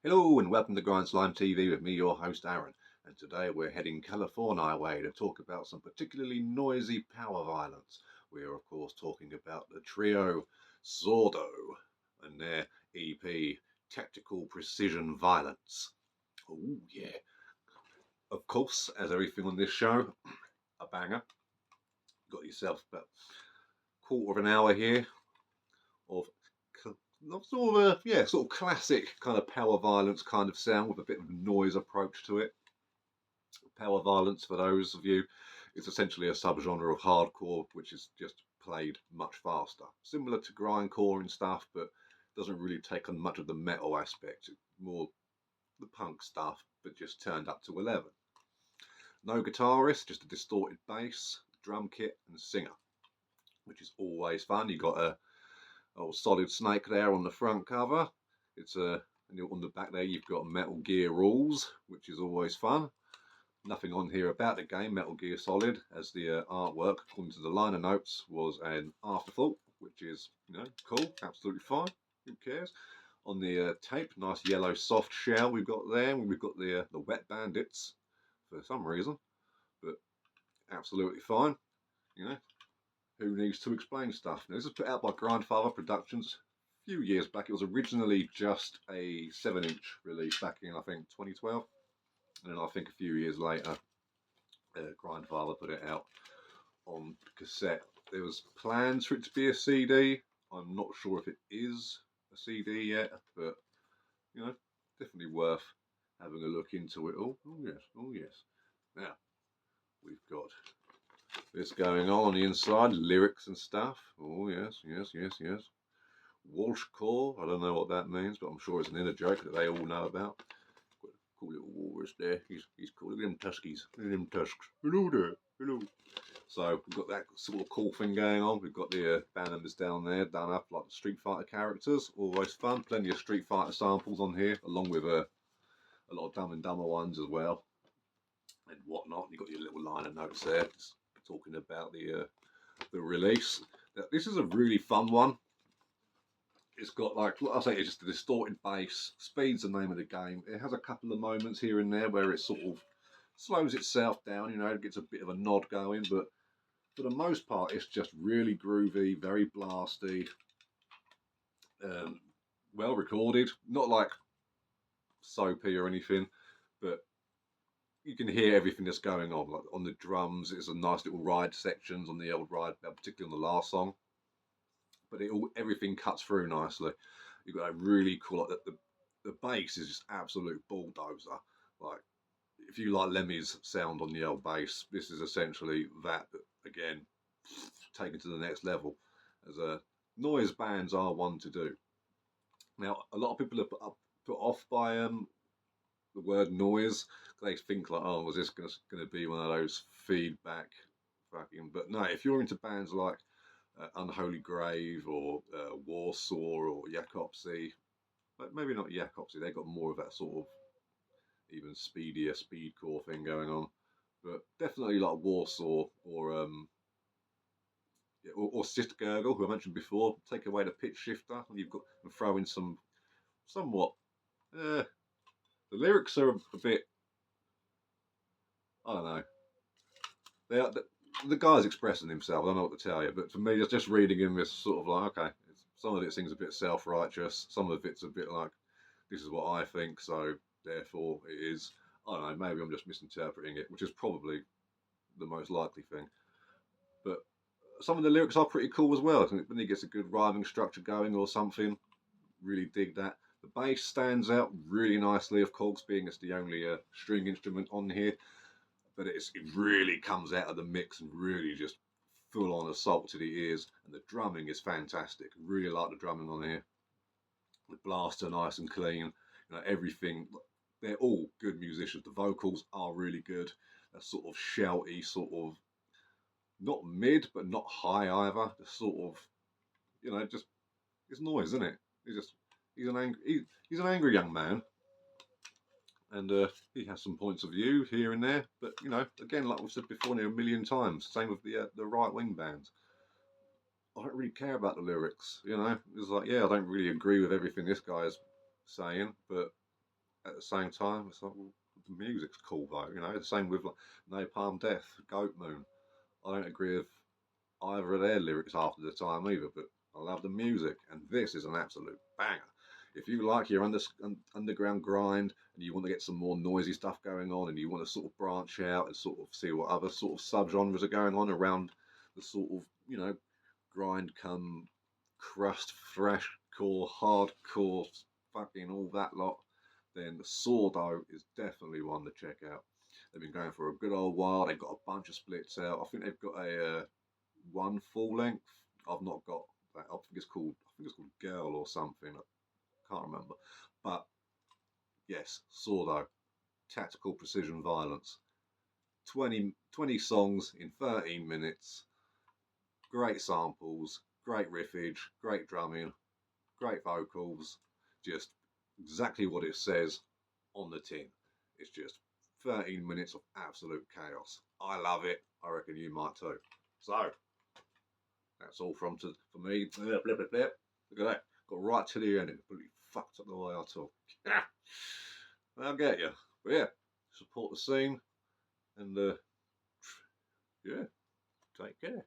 Hello and welcome to Grind Slime TV with me, your host Aaron. And today we're heading California way to talk about some particularly noisy power violence. We are of course talking about the trio Sordo and their EP Tactical Precision Violence. Oh yeah. Of course, as everything on this show, a banger. Got yourself about a quarter of an hour here of sort of classic kind of power violence kind of sound with a bit of noise approach to it. Power violence, for those of you, is essentially a subgenre of hardcore which is just played much faster. Similar to grindcore and stuff, but doesn't really take on much of the metal aspect. More the punk stuff, but just turned up to 11. No guitarist, just a distorted bass, drum kit, and singer, which is always fun. You got a old Solid Snake there on the front cover. It's and on the back there you've got Metal Gear rules, which is always fun. Nothing on here about the game, Metal Gear Solid, as the artwork, according to the liner notes, was an afterthought, which is, cool, absolutely fine, who cares. On the tape, nice yellow soft shell we've got there. We've got the Wet Bandits, for some reason, but absolutely fine, you know. Who needs to explain stuff? Now, this was put out by Grandfather Productions a few years back. It was originally just a 7-inch release back in, I think, 2012. And then I think a few years later, Grindfather put it out on cassette. There was plans for it to be a CD. I'm not sure if it is a CD yet, but definitely worth having a look into it all. Oh yes, oh yes. Now we've got this going on the inside, lyrics and stuff. Oh yes, yes, yes, yes. Walsh core. I don't know what that means, but I'm sure it's an inner joke that they all know about. Cool little walrus there. He's cool. Look at them tuskies. Look at them tusks. Hello there. Hello. So we've got that sort of cool thing going on. We've got the band members down there done up like the Street Fighter characters. Always fun. Plenty of Street Fighter samples on here, along with a lot of Dumb and Dumber ones as well, and whatnot. You've got your little liner notes there, just talking about the release. Now, this is a really fun one. It's got, like I say, it's just a distorted bass. Speed's the name of the game. It has a couple of moments here and there where it sort of slows itself down, it gets a bit of a nod going, but for the most part, it's just really groovy, very blasty, well recorded. Not like soapy or anything, but you can hear everything that's going on. Like on the drums, it's a nice little ride sections on the old ride, particularly on the last song. But everything cuts through nicely. You've got a really cool, like the bass is just absolute bulldozer. Like if you like Lemmy's sound on the old bass, this is essentially that, but again, taken to the next level, as noise bands are one to do. Now, a lot of people are put off by the word noise. They think like, oh, was this going to be one of those feedback fucking? But no, if you're into bands like Unholy Grave or Warsaw or Jakobsy, maybe not Jakobsy, they got more of that sort of even speedier speedcore thing going on, but definitely like Warsaw or Sister Gurgle, who I mentioned before. Take away the pitch shifter, and you've got and throw in some somewhat. The lyrics are a bit. I don't know. The guy's expressing himself. I don't know what to tell you, but for me, just reading him is sort of like, okay, some of it seems a bit self-righteous. Some of it's a bit like, this is what I think, so therefore it is. I don't know. Maybe I'm just misinterpreting it, which is probably the most likely thing. But some of the lyrics are pretty cool as well. When he gets a good rhyming structure going or something, really dig that. The bass stands out really nicely, of course, being it's the only string instrument on here. But it really comes out of the mix and really just full on assault to the ears. And the drumming is fantastic. Really like the drumming on here. The blasts are nice and clean. Everything. They're all good musicians. The vocals are really good. A sort of shouty, sort of not mid, but not high either. The sort of, just it's noise, isn't it? He's an angry young man, and he has some points of view here and there. But again, like we've said before, a million times. Same with the right wing bands. I don't really care about the lyrics. It's like, yeah, I don't really agree with everything this guy is saying, but at the same time, it's like, well, the music's cool though, you know. The same with like Napalm Death, Goat Moon. I don't agree with either of their lyrics half of the time either, but I love the music, and this is an absolute banger. If you like your underground grind and you want to get some more noisy stuff going on, and you want to sort of branch out and sort of see what other sort of subgenres are going on around the sort of, you know, grind come crust, thrash core, hardcore, fucking all that lot, then the Sordo is definitely one to check out. They've been going for a good old while. They've got a bunch of splits out. I think they've got a one full length. I've not got that. I think it's called Girl or something. I can't remember. But yes, Sordo, tactical precision violence. 20 songs in 13 minutes. Great samples, great riffage, great drumming, great vocals. Just exactly what it says on the tin. It's just 13 minutes of absolute chaos. I love it. I reckon you might too. So that's all for me. Blip, blip, blip, blip. Look at that. Got right to the end. It completely fucked up the way I talk. I'll get you. But yeah, support the scene and yeah, take care.